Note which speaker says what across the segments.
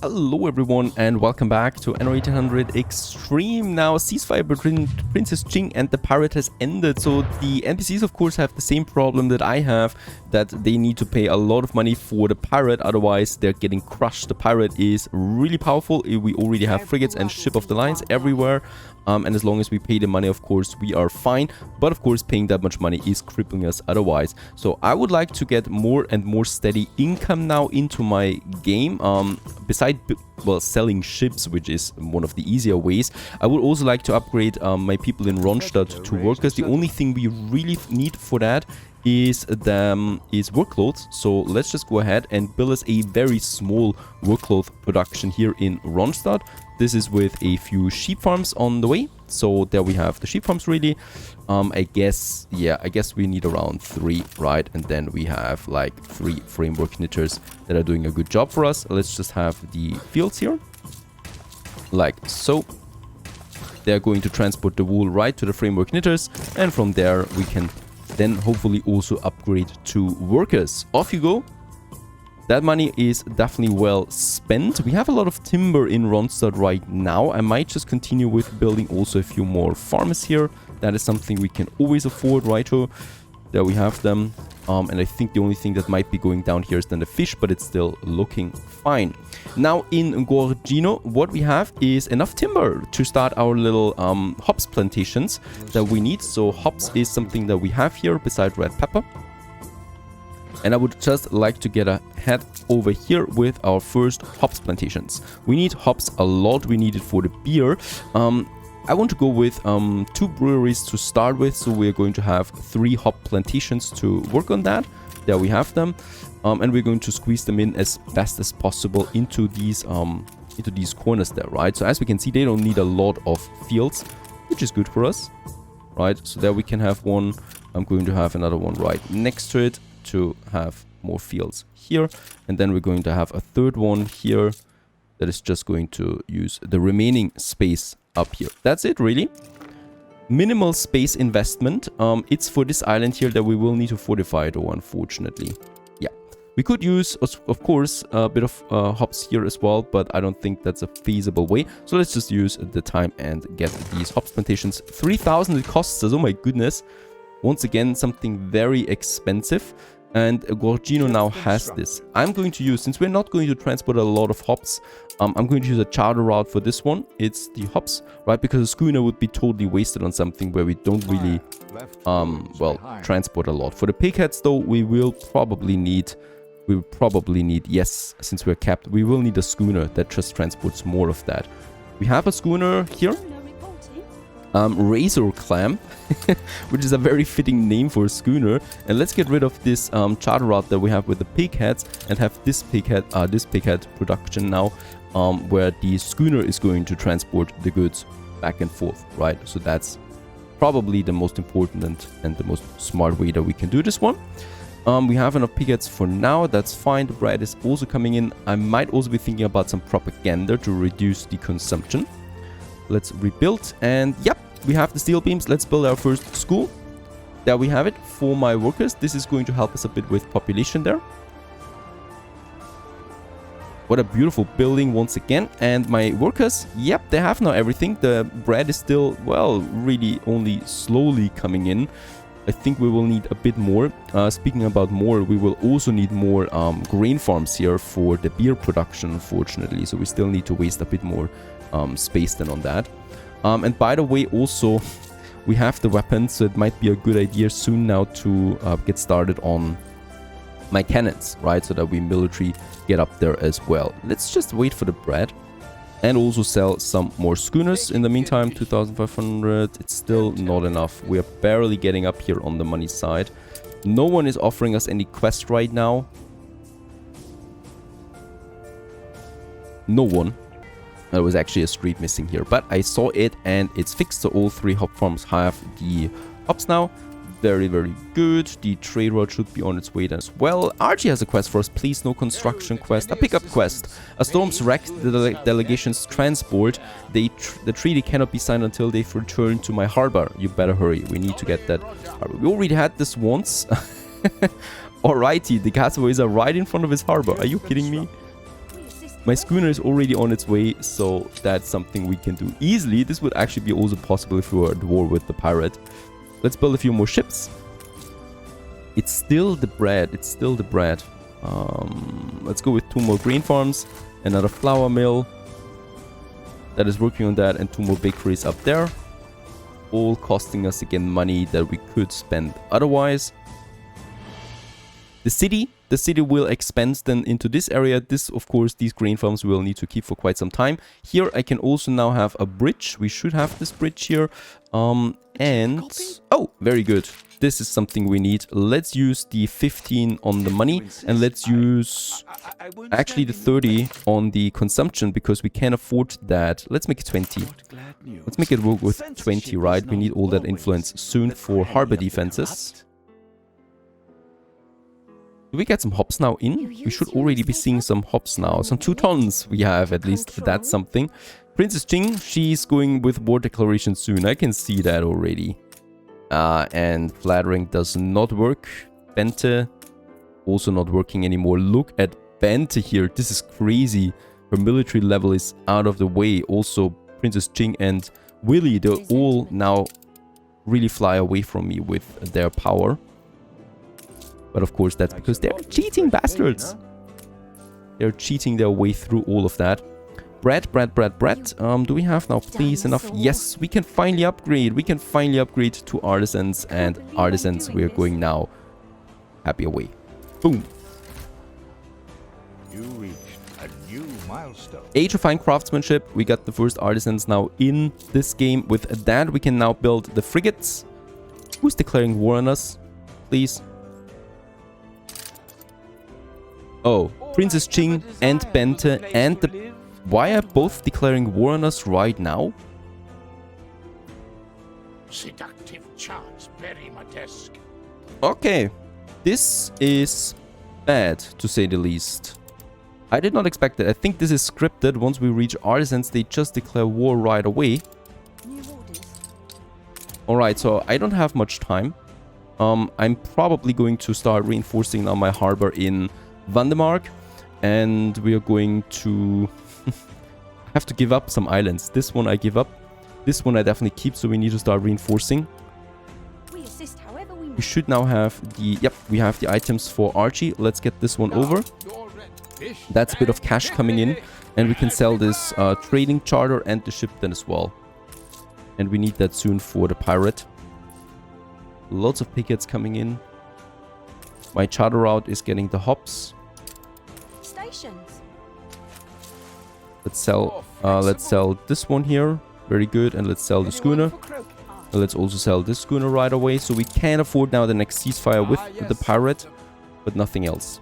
Speaker 1: Hello everyone and welcome back to Anno 1800 Extreme. Now, ceasefire between Princess Jing and the pirate has ended, so the NPCs of course have the same problem that I have, that they need to pay a lot of money for the pirate, otherwise they're getting crushed. The pirate is really powerful. We already have frigates and ship of the lines everywhere, and as long as we pay the money, of course, we are fine. But of course, paying that much money is crippling us otherwise. So I would like to get more and more steady income now into my game. Besides, well, selling ships, which is one of the easier ways, I would also like to upgrade my people in Ronstadt to workers. The only thing we really need for that is workloads. So let's just go ahead and build us a very small workload production here in Ronstadt. This is with a few sheep farms on the way. So there we have the sheep farms really. I guess we need around 3, right? And then we have like 3 framework knitters that are doing a good job for us. Let's just have the fields here. Like so. They're going to transport the wool right to the framework knitters. And from there we can then hopefully also upgrade to workers. Off you go. That money is definitely well spent. We have a lot of timber in Ronstadt right now. I might just continue with building also a few more farms here. That is something we can always afford, righto. There we have them. And I think the only thing that might be going down here is then the fish, but it's still looking fine. Now in Gorgino, what we have is enough timber to start our little hops plantations that we need. So hops is something that we have here beside red pepper. And I would just like to get ahead over here with our first hops plantations. We need hops a lot. We need it for the beer. I want to go with 2 breweries to start with. So we're going to have 3 hop plantations to work on that. There we have them. And we're going to squeeze them in as best as possible into these corners there, right? So as we can see, they don't need a lot of fields, which is good for us, right? So there we can have one. I'm going to have another one right next to it to have more fields here, and then we're going to have a third one here that is just going to use the remaining space up here. That's it, really. Minimal space investment. It's for this island here that we will need to fortify though, unfortunately. Yeah, we could use of course a bit of hops here as well, but I don't think that's a feasible way. So let's just use the time and get these hops plantations. 3,000 it costs us, oh my goodness. Once again, something very expensive. And Gorgino now has this. I'm going to use, since we're not going to transport a lot of hops, I'm going to use a charter route for this one. It's the hops, right? Because a schooner would be totally wasted on something where we don't really, transport a lot. For the pigheads, though, we will probably need, yes, since we're capped, we will need a schooner that just transports more of that. We have a schooner here. Razor Clam, which is a very fitting name for a schooner. And let's get rid of this charter route that we have with the pigheads and have this pighead production now, where the schooner is going to transport the goods back and forth, right? So that's probably the most important and the most smart way that we can do this one. We have enough pigheads for now, that's fine. The bread is also coming in. I might also be thinking about some propaganda to reduce the consumption. Let's rebuild, and yep, we have the steel beams. Let's build our first school. There we have it for my workers. This is going to help us a bit with population there. What a beautiful building once again. And my workers, yep, they have now everything. The bread is still, well, really only slowly coming in. I think we will need a bit more. Speaking about more, we will also need more grain farms here for the beer production, unfortunately. So we still need to waste a bit more space than on that. And by the way, also we have the weapons, so it might be a good idea soon now to get started on my cannons, right? So that we military get up there as well. Let's just wait for the bread and also sell some more schooners. In the meantime, 2,500, it's still not enough. We are barely getting up here on the money side. No one is offering us any quest right now. No one. There was actually a street missing here, but I saw it and it's fixed. So all 3 hop farms have the hops now. Very, very good. The trade route should be on its way as well. Archie has a quest for us. Please, no construction quest. A pickup quest. A storm's wrecked the delegation's transport. The treaty cannot be signed until they've returned to my harbor. You better hurry. We need to get that. We already had this once. Alrighty, the castaways are right in front of his harbor. Are you kidding me? My schooner is already on its way, so that's something we can do easily. This would actually be also possible if we were at war with the pirate. Let's build a few more ships. It's still the bread. It's still the bread. Let's go with 2 more grain farms, another flour mill that is working on that, and 2 more bakeries up there. All costing us again money that we could spend otherwise. The city will expand then into this area. This, of course, these grain farms will need to keep for quite some time. Here I can also now have a bridge. We should have this bridge here. And oh, very good. This is something we need. Let's use the 15 on the money, and let's use actually the 30 on the consumption, because we can afford that. Let's make it 20. Let's make it work with 20, right? We need all that influence soon for harbor defenses. Do we get some hops now in? We should already be seeing some hops now. Some 2 tons we have, at least. That's something. Princess Jing, she's going with war declaration soon. I can see that already. And flattering does not work. Bente, also not working anymore. Look at Bente here. This is crazy. Her military level is out of the way. Also, Princess Jing and Willy, they're all now really fly away from me with their power. But of course, that's because they're cheating bastards. They're cheating their way through all of that. Bread. Do we have now, please, enough? Yes, we can finally upgrade. We can finally upgrade to artisans. And artisans, we're going now. Happy away. Boom.
Speaker 2: You reached a new milestone.
Speaker 1: Age of Fine Craftsmanship. We got the first artisans now in this game. With that, we can now build the frigates. Who's declaring war on us? Please. Oh, Princess Jing and Bente and the... Why are both declaring war on us right now?
Speaker 2: Seductive charms bury my desk.
Speaker 1: Okay, this is bad, to say the least. I did not expect it. I think this is scripted. Once we reach artisans, they just declare war right away. Alright, so I don't have much time. I'm probably going to start reinforcing now my harbor in Vandemark. And we are going to... have to give up some islands. This one I give up. This one I definitely keep, so we need to start reinforcing. We should now have the... Yep, we have the items for Archie. Let's get this one over. That's a bit of cash coming in. And we can sell this trading charter and the ship then as well. And we need that soon for the pirate. Lots of pickets coming in. My charter route is getting the hops. Let's sell this one here. Very good. And let's sell the schooner. And let's also sell this schooner right away. So we can afford now the next ceasefire with the pirate, but nothing else.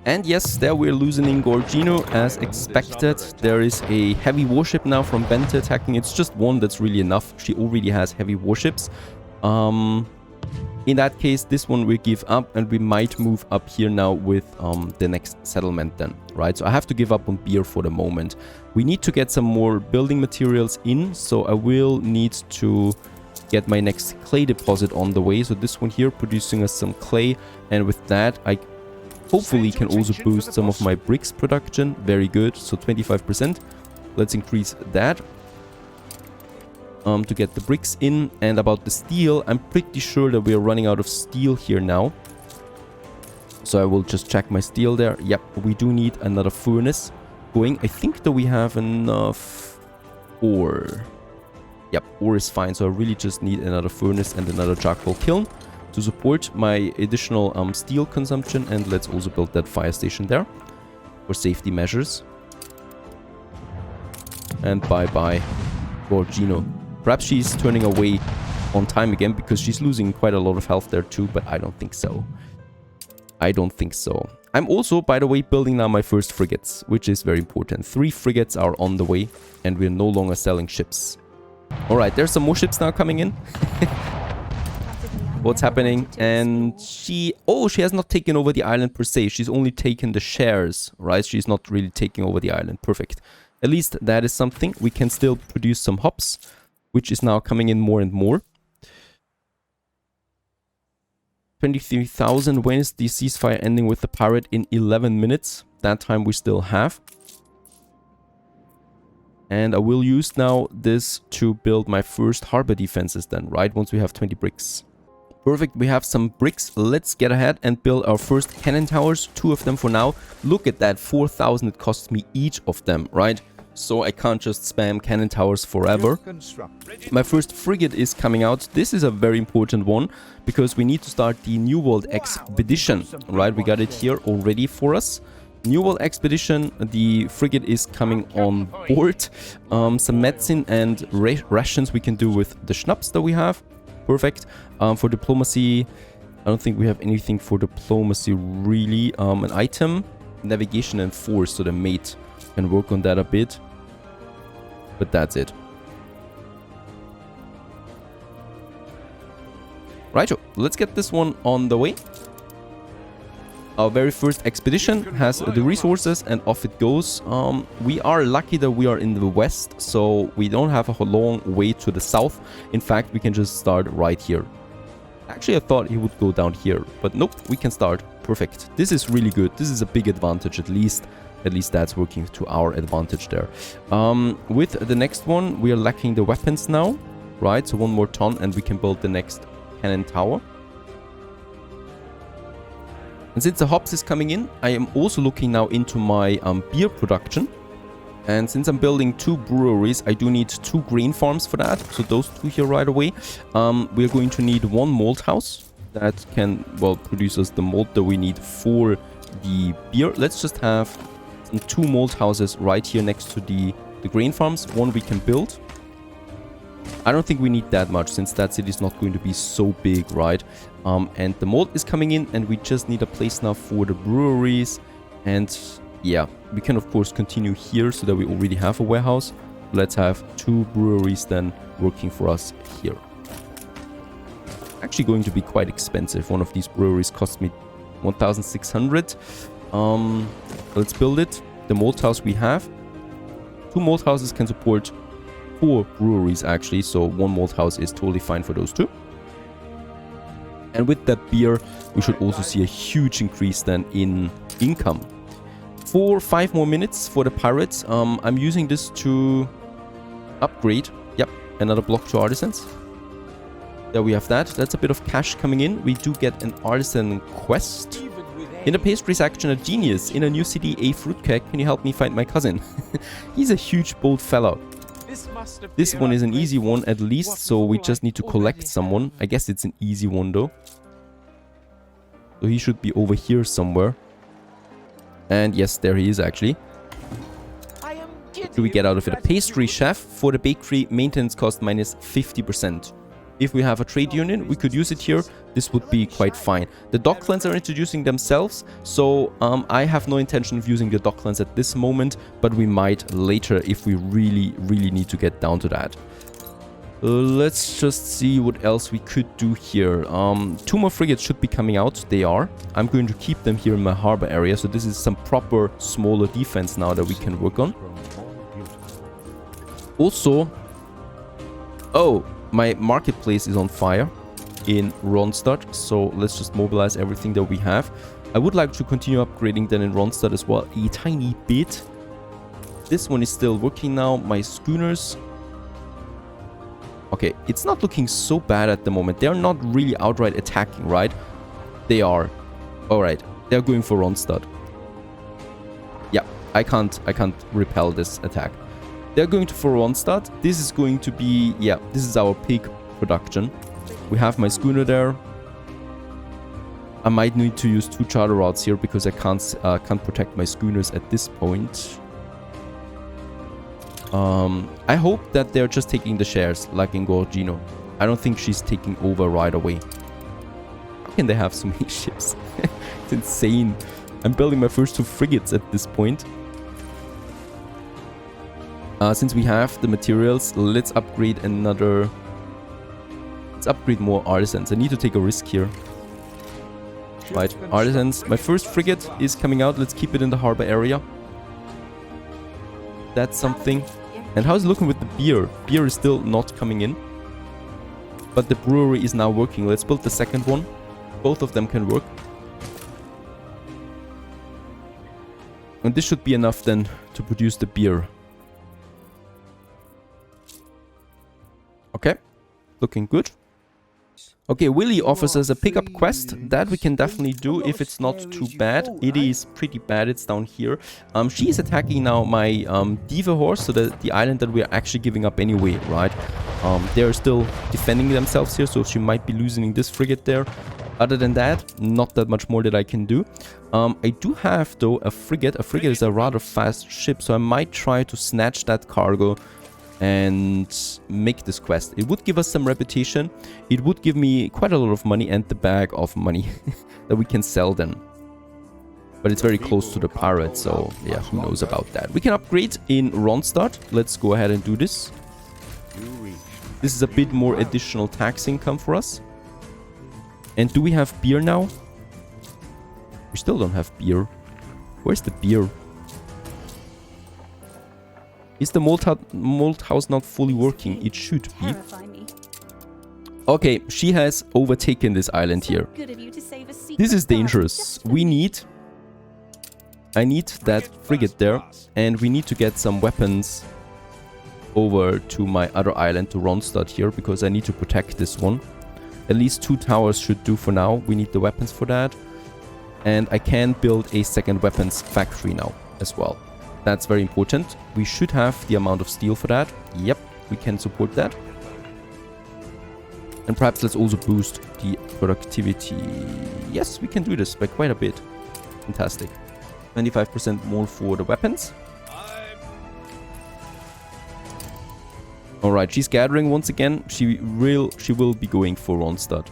Speaker 1: And yes, there we're losing Gorgino as expected. There is a heavy warship now from Bente attacking. It's just one that's really enough. She already has heavy warships. In that case, this one we give up, and we might move up here now with the next settlement then, right? So I have to give up on beer for the moment. We need to get some more building materials in, so I will need to get my next clay deposit on the way. So this one here producing us some clay, and with that I hopefully can also boost some of my bricks production. Very good, so 25%. Let's increase that. To get the bricks in. And about the steel, I'm pretty sure that we are running out of steel here now. So I will just check my steel there. Yep, we do need another furnace going. I think that we have enough ore. Yep, ore is fine. So I really just need another furnace and another charcoal kiln to support my additional steel consumption. And let's also build that fire station there for safety measures. And bye-bye, Gorgino. Perhaps she's turning away on time again because she's losing quite a lot of health there too, but I don't think so. I don't think so. I'm also, by the way, building now my first frigates, which is very important. 3 frigates are on the way, and we're no longer selling ships. Alright, there's some more ships now coming in. What's happening? And she has not taken over the island per se. She's only taken the shares, right? She's not really taking over the island. Perfect. At least that is something. We can still produce some hops, which is now coming in more and more. 23,000. When is the ceasefire ending with the pirate? In 11 minutes. That time we still have. And I will use now this to build my first harbor defenses then, right? Once we have 20 bricks. Perfect, we have some bricks. Let's get ahead and build our first cannon towers. 2 of them for now. Look at that, 4,000 it costs me each of them, right? So I can't just spam cannon towers forever. My first frigate is coming out. This is a very important one because we need to start the New World expedition, right? We got it here already for us. New World expedition, the frigate is coming on board. Some medicine and rations we can do with the schnapps that we have. Perfect. For diplomacy, I don't think we have anything for diplomacy really. An item, navigation and force, so the mate can work on that a bit. But that's it. Righto, let's get this one on the way. Our very first expedition has the resources and off it goes. We are lucky that we are in the west, so we don't have a long way to the south. In fact, we can just start right here. Actually, I thought he would go down here, but nope, we can start. Perfect. This is really good. This is a big advantage at least. At least that's working to our advantage there. With the next one, we are lacking the weapons now, right? So 1 more ton and we can build the next cannon tower. And since the hops is coming in, I am also looking now into my beer production. And since I'm building 2 breweries, I do need 2 grain farms for that. So those 2 here right away. We're going to need 1 malt house that can, well, produce us the malt that we need for the beer. Let's just have 2 malt houses right here next to the grain farms. 1 we can build. I don't think we need that much since that city is not going to be so big, right? And the malt is coming in and we just need a place now for the breweries. And yeah, we can of course continue here so that we already have a warehouse. Let's have 2 breweries then working for us here. Actually going to be quite expensive. One of these breweries cost me 1,600. Let's build it. The malt house we have. 2 malt houses can support 4 breweries actually, so 1 malt house is totally fine for those 2. And with that beer, we should also see a huge increase then in income. For 5 more minutes for the pirates, I'm using this to upgrade, yep, another block to artisans. There we have that. That's a bit of cash coming in. We do get an artisan quest. In the pastry section, a genius. In a new city, a fruitcake. Can you help me find my cousin? He's a huge, bold fellow. This one is an easy one at least, so we just need to collect someone. I guess it's an easy one though. So he should be over here somewhere. And yes, there he is actually. What do we get out of it? A pastry chef. For the bakery, maintenance cost minus 50%. If we have a trade union, we could use it here. This would be quite fine. The docklands are introducing themselves, so I have no intention of using the docklands at this moment, but we might later if we really need to get down to that. Let's just see what else we could do here. 2 more frigates should be coming out. They are. I'm going to keep them here in my harbor area, so this is some proper smaller defense now that we can work on. Also, oh, my marketplace is on fire in Ronstadt, so let's just mobilize everything that we have. I would like to continue upgrading then in Ronstadt as well, a tiny bit. This one is still working now. My schooners. Okay, it's not looking so bad at the moment. They're not really outright attacking, right? They are. Alright, they're going for Ronstadt. Yeah, I can't repel this attack. They're going to for Ronstadt. This is going to be, yeah, this is our peak production. We have my schooner there. I might need to use 2 charter routes here because I can't protect my schooners at this point. I hope that they're just taking the shares like in Gorgino. I don't think she's taking over right away. How can they have so many ships? It's insane. I'm building my first 2 frigates at this point. Since we have the materials, let's upgrade another... Let's upgrade more artisans. I need to take a risk here. Right, artisans. My first frigate is coming out. Let's keep it in the harbor area. That's something. And how's it looking with the beer? Beer is still not coming in. But the brewery is now working. Let's build the second one. Both of them can work. And this should be enough then to produce the beer. Okay, looking good. Okay, Willy offers us a pickup quest. That we can definitely do if it's not too bad. It is pretty bad. It's down here. She is attacking now my Diva horse, so the island that we're actually giving up anyway, right? They're still defending themselves here, so she might be losing this frigate there. Other than that, not that much more that I can do. I do have, though, a frigate. A frigate is a rather fast ship, so I might try to snatch that cargo and make this quest. It would give us some reputation. It would give me quite a lot of money and the bag of money that we can sell then. But it's very close to the pirate, so yeah, who knows about that. We can upgrade in Ronstadt. Let's go ahead and do this. This is a bit more additional tax income for us. And do we have beer now? We still don't have beer. Where's the beer? Is the malt house not fully working? It should be. Okay, she has overtaken this island here. This is dangerous. I need that frigate there, and we need to get some weapons over to my other island, to Ronstadt here, because I need to protect this one. At least 2 towers should do for now. We need the weapons for that. And I can build a second weapons factory now as well. That's very important. We should have the amount of steel for that. Yep, we can support that. And perhaps let's also boost the productivity. Yes, we can do this by quite a bit. Fantastic. 25% more for the weapons. Alright, she's gathering once again. She will be going for Ronstadt.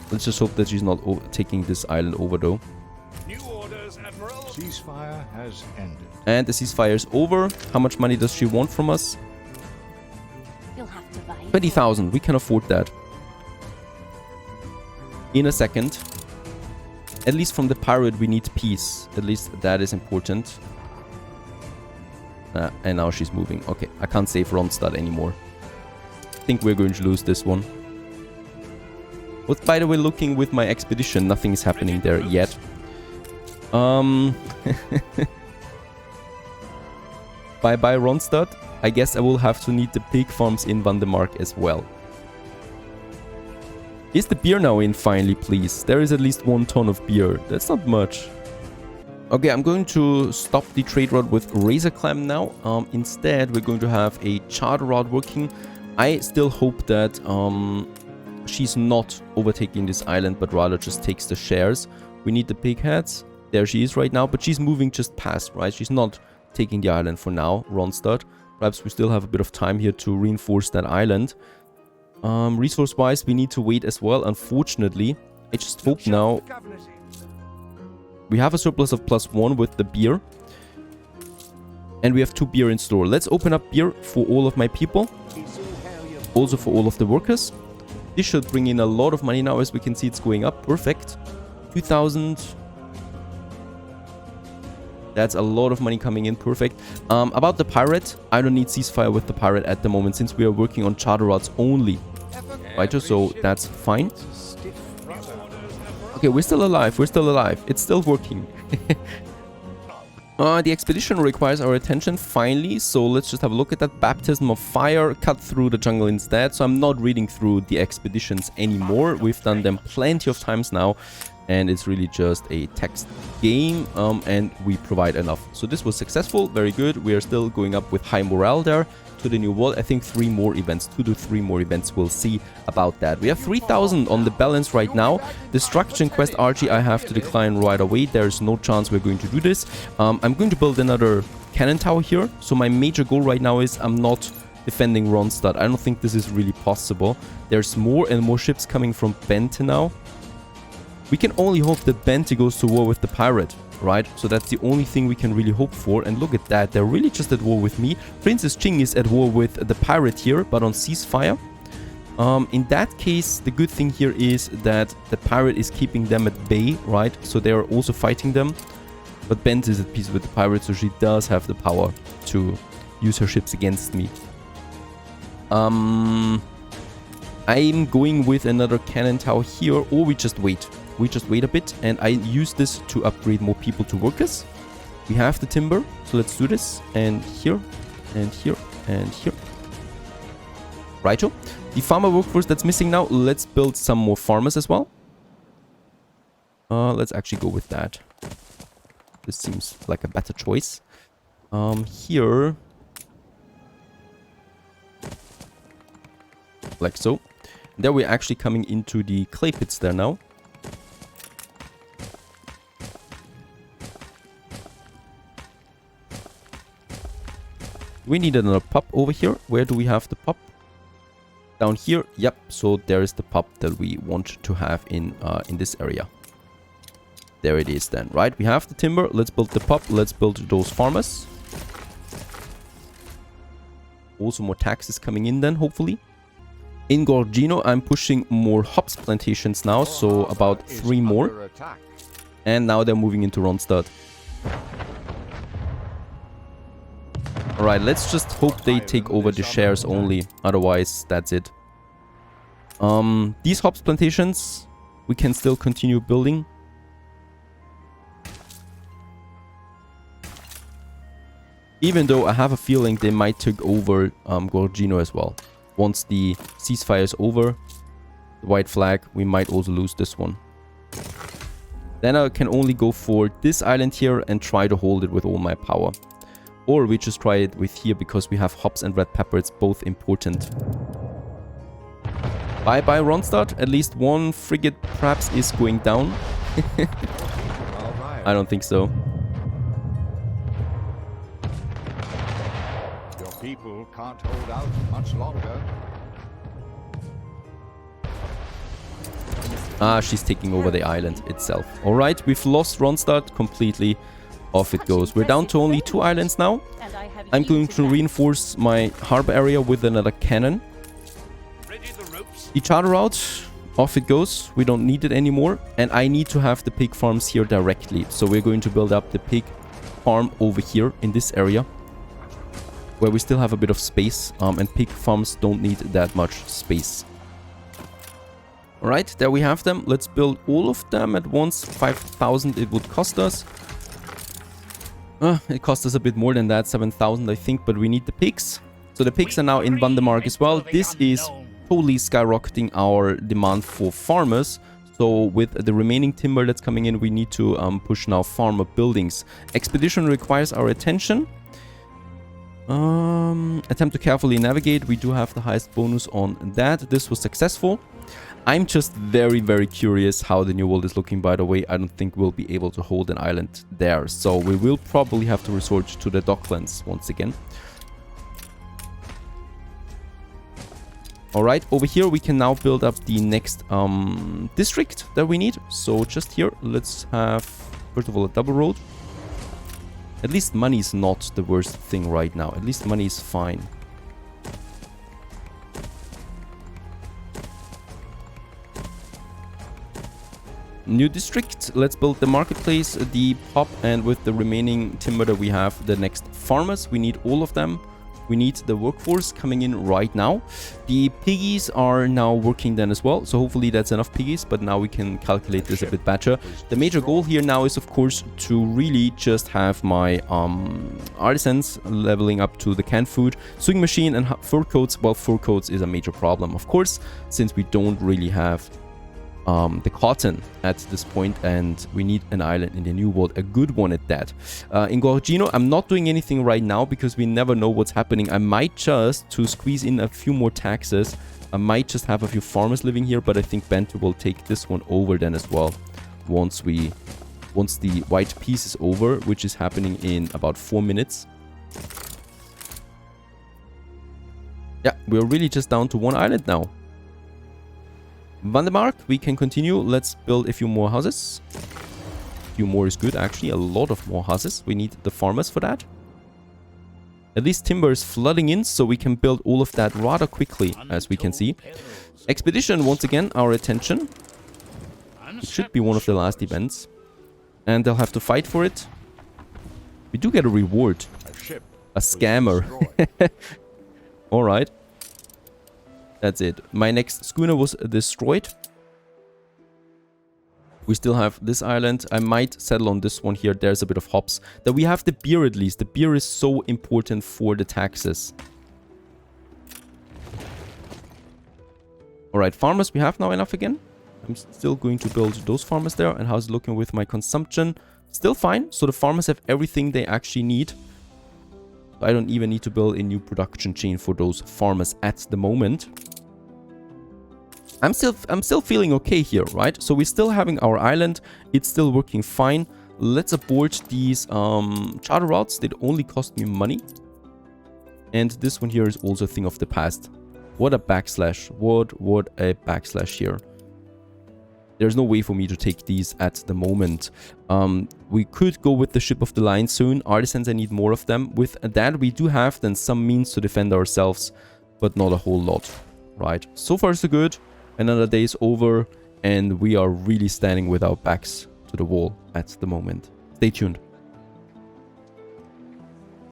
Speaker 1: Let's just hope that she's not taking this island over though.
Speaker 2: Ceasefire has ended.
Speaker 1: And the ceasefire is over. How much money does she want from us? 20,000. We can afford that. In a second. At least from the pirate we need peace. At least that is important. And now she's moving. Okay, I can't save Ronstadt anymore. I think we're going to lose this one. But by the way, looking with my expedition, nothing is happening there yet. Bye-bye Ronstadt. I guess I will have to need the pig farms in Vandemark as well. Is the beer now in finally, please? There is at least 1 ton of beer. That's not much. Okay, I'm going to stop the trade route with Razor Clam now. Instead, we're going to have a charter route working. I still hope that she's not overtaking this island, but rather just takes the shares. We need the pig heads. There she is right now, but she's moving just past, right? She's not taking the island for now, Ronstadt. Perhaps we still have a bit of time here to reinforce that island. Resource-wise, we need to wait as well, unfortunately. I just hope now... We have a surplus of +1 with the beer. And we have 2 beer in store. Let's open up beer for all of my people. Also for all of the workers. This should bring in a lot of money now. As we can see, it's going up. Perfect. 2,000... That's a lot of money coming in. Perfect. About the pirate, I don't need ceasefire with the pirate at the moment since we are working on charter routes only. Right, so that's fine. Okay, we're still alive. We're still alive. It's still working. The expedition requires our attention finally. So let's just have a look at that. Baptism of fire. Cut through the jungle instead. So I'm not reading through the expeditions anymore. We've done them plenty of times now. And it's really just a text game, and we provide enough. So this was successful, very good. We are still going up with high morale there to the new wall. I think 3 more events, 2 to 3 more events, we'll see about that. We have 3,000 on the balance right now. Destruction quest RG I have to decline right away. There's no chance we're going to do this. I'm going to build another cannon tower here. So my major goal right now is I'm not defending Ronstadt. I don't think this is really possible. There's more and more ships coming from Bente now. We can only hope that Bente goes to war with the pirate, right? So that's the only thing we can really hope for. And look at that, they're really just at war with me. Princess Ching is at war with the pirate here, but on ceasefire. In that case, the good thing here is that the pirate is keeping them at bay, right? So they are also fighting them. But Bente is at peace with the pirate, so she does have the power to use her ships against me. I'm going with another cannon tower here, or we just wait. We just wait a bit, and I use this to upgrade more people to workers. We have the timber, so let's do this. And here, and here, and here. Righto. The farmer workforce that's missing now, let's build some more farmers as well. Let's actually go with that. This seems like a better choice. Here... like so. There we're actually coming into the clay pits there now. We need another pub over here. Where do we have the pub? Down here. Yep. So there is the pub that we want to have in this area. There it is then. Right. We have the timber. Let's build the pub. Let's build those farmers. Also more taxes coming in then, hopefully. In Gorgino, I'm pushing more hops plantations now. So about 3 more. And now they're moving into Ronstadt. Alright, let's just hope they take over the shares only. Otherwise, that's it. These hops plantations, we can still continue building. Even though I have a feeling they might take over Gorgino as well. Once the ceasefire is over, the white flag, we might also lose this one. Then I can only go for this island here and try to hold it with all my power. Or we just try it with here because we have hops and red pepper. It's both important. Bye-bye, Ronstadt. At least one frigate perhaps is going down. I don't think so.
Speaker 3: Your people can't hold out much longer.
Speaker 1: Ah, she's taking over the island itself. Alright, we've lost Ronstadt completely. Off it goes. We're down to only 2 islands now. I'm going to reinforce my harbor area with another cannon. The charter route, off it goes. We don't need it anymore. And I need to have the pig farms here directly. So we're going to build up the pig farm over here in this area, where we still have a bit of space. And pig farms don't need that much space. Alright, there we have them. Let's build all of them at once. 5,000 it would cost us. It cost us a bit more than that, 7,000 I think, but we need the pigs. So the pigs are now in Vandemark as well. This is totally skyrocketing our demand for farmers. So with the remaining timber that's coming in, we need to push now farmer buildings. Expedition requires our attention. Attempt to carefully navigate. We do have the highest bonus on that. This was successful. I'm just very, very curious how the New World is looking, by the way. I don't think we'll be able to hold an island there. So we will probably have to resort to the docklands once again. Alright, over here we can now build up the next district that we need. So just here, let's have, first of all, a double road. At least money is not the worst thing right now. At least money is fine. New district. Let's build the marketplace, the pub, and with the remaining timber that we have, the next farmers. We need all of them. We need the workforce coming in right now. The piggies are now working then as well. So hopefully that's enough piggies, but now we can calculate this a bit better. The major goal here now is, of course, to really just have my artisans leveling up to the canned food. Sewing machine and fur coats. Well, fur coats is a major problem, of course, since we don't really have the cotton at this point, and we need an island in the New World, a good one at that. In Gorgino, I'm not doing anything right now because we never know what's happening. I might just, to squeeze in a few more taxes, I might just have a few farmers living here, but I think Bento will take this one over then as well once the white piece is over, which is happening in about 4 minutes. Yeah, we're really just down to 1 island now. Vandemark, we can continue. Let's build a few more houses. A few more is good, actually. A lot of more houses. We need the farmers for that. At least timber is flooding in, so we can build all of that rather quickly, as we can see. Expedition, once again, our attention. It should be one of the last events. And they'll have to fight for it. We do get a reward. A scammer. Alright. That's it. My next schooner was destroyed. We still have this island. I might settle on this one here. There's a bit of hops. That we have the beer at least. The beer is so important for the taxes. Alright, farmers, we have now enough again. I'm still going to build those farmers there. And how's it looking with my consumption? Still fine. So the farmers have everything they actually need. I don't even need to build a new production chain for those farmers at the moment. I'm still feeling okay here, right? So we're still having our island. It's still working fine. Let's abort these charter routes. They only cost me money. And this one here is also a thing of the past. What a backslash. What a backslash here. There's no way for me to take these at the moment. We could go with the ship of the line soon. Artisans, I need more of them. With that, we do have then some means to defend ourselves, but not a whole lot, right? So far, so good. Another day is over, and we are really standing with our backs to the wall at the moment. Stay tuned.